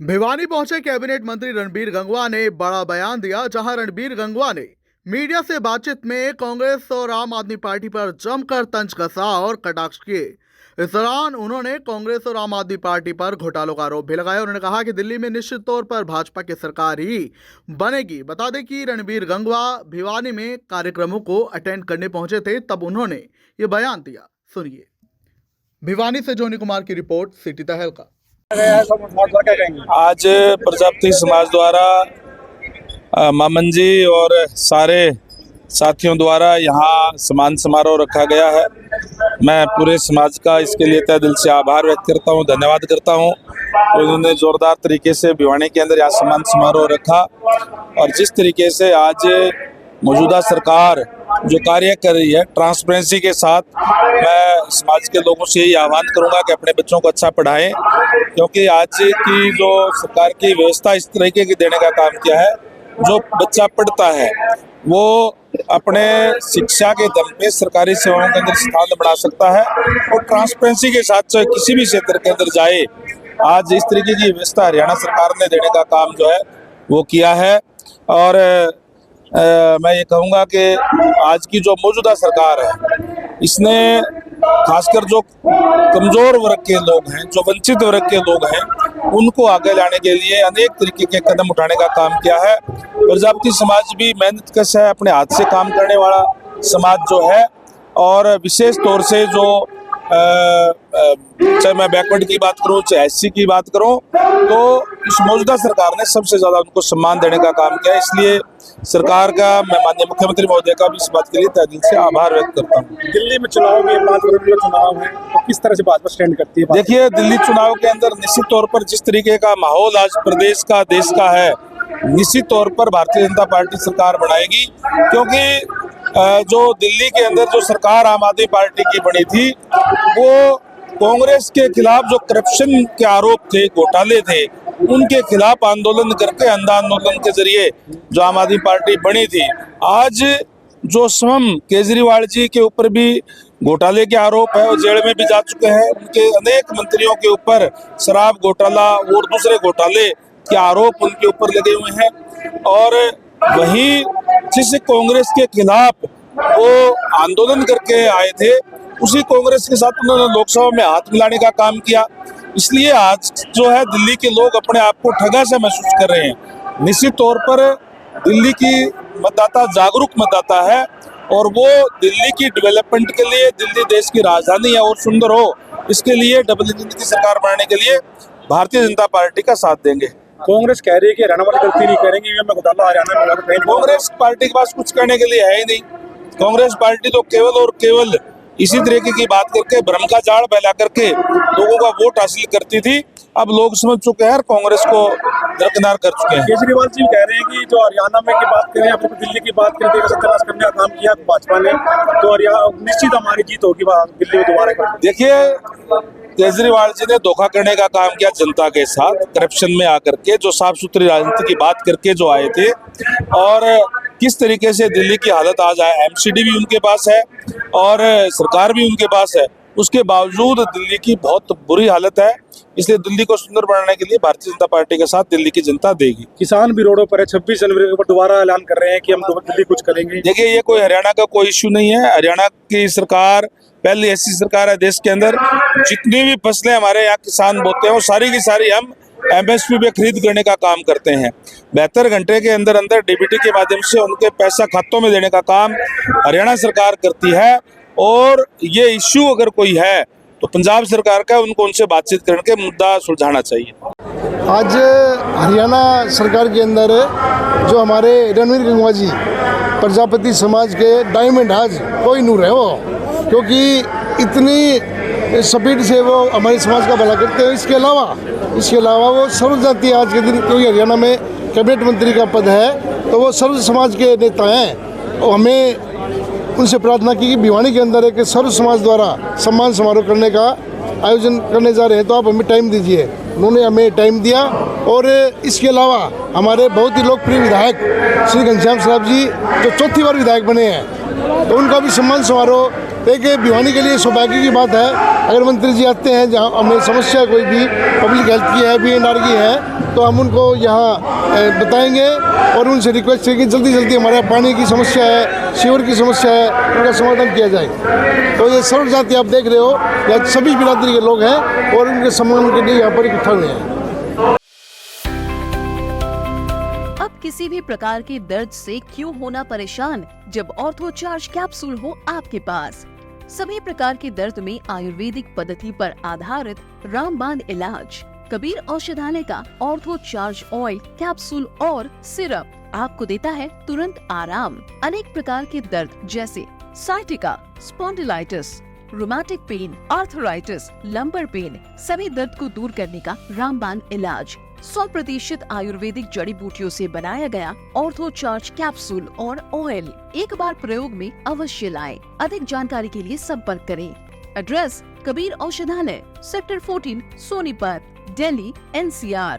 भिवानी पहुंचे कैबिनेट मंत्री रणबीर गंगवा ने बड़ा बयान दिया। जहां रणबीर गंगवा ने मीडिया से बातचीत में कांग्रेस और आम आदमी पार्टी पर जमकर तंज कसा और कटाक्ष किए। इस दौरान उन्होंने कांग्रेस और आम आदमी पार्टी पर घोटालों का आरोप भी लगाया। उन्होंने कहा कि दिल्ली में निश्चित तौर पर भाजपा की सरकार ही बनेगी। बता दें कि रणबीर गंगवा भिवानी में कार्यक्रमों को अटेंड करने पहुंचे थे, तब उन्होंने ये बयान दिया। सुनिए। भिवानी से जोनी कुमार की रिपोर्ट, सिटी तहलका। आज प्रजापति समाज द्वारा मामन जी और सारे साथियों द्वारा यहाँ सम्मान समारोह रखा गया है। मैं पूरे समाज का इसके लिए तहे दिल से आभार व्यक्त करता हूँ, धन्यवाद करता हूँ। उन्होंने जोरदार तरीके से भिवानी के अंदर यहाँ सम्मान समारोह रखा और जिस तरीके से आज मौजूदा सरकार जो कार्य कर रही है ट्रांसपेरेंसी के साथ, मैं समाज के लोगों से यही आह्वान करूंगा कि अपने बच्चों को अच्छा पढ़ाएं, क्योंकि आज की जो सरकार की व्यवस्था इस तरीके की देने का काम किया है। जो बच्चा पढ़ता है वो अपने शिक्षा के दम पे सरकारी सेवाओं के अंदर स्थान बना सकता है और ट्रांसपेरेंसी के साथ चाहे किसी भी क्षेत्र के अंदर जाए। आज इस तरीके की व्यवस्था हरियाणा सरकार ने देने का काम जो है वो किया है। और मैं ये कहूँगा कि आज की जो मौजूदा सरकार है इसने खासकर जो कमज़ोर वर्ग के लोग हैं, जो वंचित वर्ग के लोग हैं, उनको आगे लाने के लिए अनेक तरीके के कदम उठाने का काम किया है। प्रजापति समाज भी मेहनत कश है, अपने हाथ से काम करने वाला समाज जो है। और विशेष तौर से जो चाहे मैं बैकवर्ड की बात करूं, चाहे एससी की बात करूं, तो इस मौजूदा सरकार ने सबसे ज़्यादा उनको सम्मान देने का काम किया। इसलिए सरकार का, मैं माननीय मुख्यमंत्री महोदय का भी इस बात के लिए तहे दिल से आभार व्यक्त करता हूँ। दिल्ली में चुनाव में चुनाव है तो किस तरह से भाजपा स्टैंड करती है? देखिए, दिल्ली चुनाव के अंदर निश्चित तौर पर जिस तरीके का माहौल आज प्रदेश का, देश का है, निश्चित तौर पर भारतीय जनता पार्टी सरकार बनाएगी। क्योंकि जो दिल्ली के अंदर जो सरकार आम आदमी पार्टी की बनी थी, वो कांग्रेस के खिलाफ जो करप्शन के आरोप थे, घोटाले थे, उनके खिलाफ आंदोलन करके, अंधा आंदोलन के जरिए जो आम आदमी पार्टी बनी थी। आज जो स्वयं केजरीवाल जी के ऊपर भी घोटाले के आरोप है, वो जेल में भी जा चुके हैं। उनके अनेक मंत्रियों के ऊपर शराब घोटाला और दूसरे घोटाले के आरोप उनके ऊपर लगे हुए हैं। और वहीं जिस कांग्रेस के खिलाफ वो आंदोलन करके आए थे, उसी कांग्रेस के साथ उन्होंने लोकसभा में हाथ मिलाने का काम किया। इसलिए आज जो है दिल्ली के लोग अपने आप को ठगा सा महसूस कर रहे हैं। निश्चित तौर पर दिल्ली की मतदाता जागरूक मतदाता है और वो दिल्ली की डेवलपमेंट के लिए, दिल्ली देश की राजधानी है और सुंदर हो, इसके लिए डबल इंजन की सरकार बनाने के लिए भारतीय जनता पार्टी का साथ देंगे। कांग्रेस कह रही है कि हरियाणा वाली गलती नहीं करेंगे, घोटाला हरियाणा में। कांग्रेस पार्टी के पास कुछ करने के लिए है ही नहीं। कांग्रेस पार्टी तो केवल और केवल इसी तरीके की बात करके, भ्रम का जाल फैला करके लोगों का वोट हासिल करती थी। अब लोग समझ चुके हैं और कांग्रेस को दरकिनार कर चुके हैं। केजरीवाल जी कह रहे हैं कि जो हरियाणा में की बात करें या फिर दिल्ली की बात करें, सत्यानाश करने का काम किया भाजपा ने, तो हरियाणा निश्चित हमारी जीत होगी दिल्ली में दोबारा। देखिए, केजरीवाल जी ने धोखा करने का काम किया जनता के साथ, करप्शन में आकर के, जो साफ सुथरी राजनीति की बात करके जो आए थे। और किस तरीके से दिल्ली की हालत आज है, एमसीडी भी उनके पास है और सरकार भी उनके पास है, उसके बावजूद दिल्ली की बहुत बुरी हालत है। इसलिए दिल्ली को सुंदर बनाने के लिए भारतीय जनता पार्टी के साथ दिल्ली की जनता देगी। किसान भी रोडों पर है, 26 जनवरी के ऊपर दोबारा ऐलान कर रहे हैं कि हम दिल्ली कुछ करेंगे। देखिए, ये कोई हरियाणा का कोई इश्यू नहीं है। हरियाणा की सरकार पहली ऐसी सरकार है देश के अंदर, जितनी भी फसलें हमारे यहाँ किसान बोते हैं वो सारी की सारी हम एमएसपी पे खरीद करने का काम करते हैं। 72 घंटे के अंदर अंदर डीबीटी के माध्यम से उनके पैसा खातों में देने का काम हरियाणा सरकार करती है। और ये इश्यू अगर कोई है तो पंजाब सरकार का, उनको उनसे बातचीत करके मुद्दा सुलझाना चाहिए। आज हरियाणा सरकार के अंदर जो हमारे रणबीर गंगवा जी प्रजापति समाज के डायमंड आज कोई नूर है वो, क्योंकि इतनी स्पीड से वो हमारे समाज का भला करते हैं। इसके अलावा वो सर्व जाति आज के दिन, क्योंकि हरियाणा में कैबिनेट मंत्री का पद है, तो वो सर्व समाज के नेता हैं। और हमें उनसे प्रार्थना की कि भिवानी के अंदर एक सर्व समाज द्वारा सम्मान समारोह करने का आयोजन करने जा रहे हैं, तो आप हमें टाइम दीजिए। उन्होंने हमें टाइम दिया। और इसके अलावा हमारे बहुत ही लोकप्रिय विधायक श्री घनश्याम शराब जी, जो चौथी बार विधायक बने हैं, तो उनका भी सम्मान समारोह एक भिवानी के लिए सौभाग्य की बात है। अगर मंत्री जी आते हैं, जहाँ हमें समस्या कोई भी पब्लिक हेल्थ की है, BNR की है, तो हम उनको यहाँ बताएंगे और उनसे रिक्वेस्ट है कि जल्दी जल्दी हमारे पानी की समस्या है, सीवर की समस्या है, उनका समाधान किया जाए। तो ये सर्व जाति आप देख रहे हो, यहाँ सभी बिरादरी के लोग हैं और उनके सम्मान के लिए यहाँ पर इकट्ठा हुए हैं। अब किसी भी प्रकार के दर्द से क्यों होना परेशान, जब ऑर्थो चार्ज कैप्सूल हो आपके पास। सभी प्रकार के दर्द में आयुर्वेदिक पद्धति पर आधारित रामबाण इलाज। कबीर औषधालय का ऑर्थो चार्ज ऑयल, कैप्सूल और सिरप आपको देता है तुरंत आराम। अनेक प्रकार के दर्द जैसे sciatica, spondylitis, rheumatic pain, arthritis, lumbar pain, सभी दर्द को दूर करने का रामबाण इलाज। 100% आयुर्वेदिक जड़ी बूटियों से बनाया गया ऑर्थो चार्ज कैप्सूल और ऑयल एक बार प्रयोग में अवश्य लाएं। अधिक जानकारी के लिए संपर्क करें। एड्रेस: कबीर औषधालय, सेक्टर 14, सोनीपत, दिल्ली, NCR।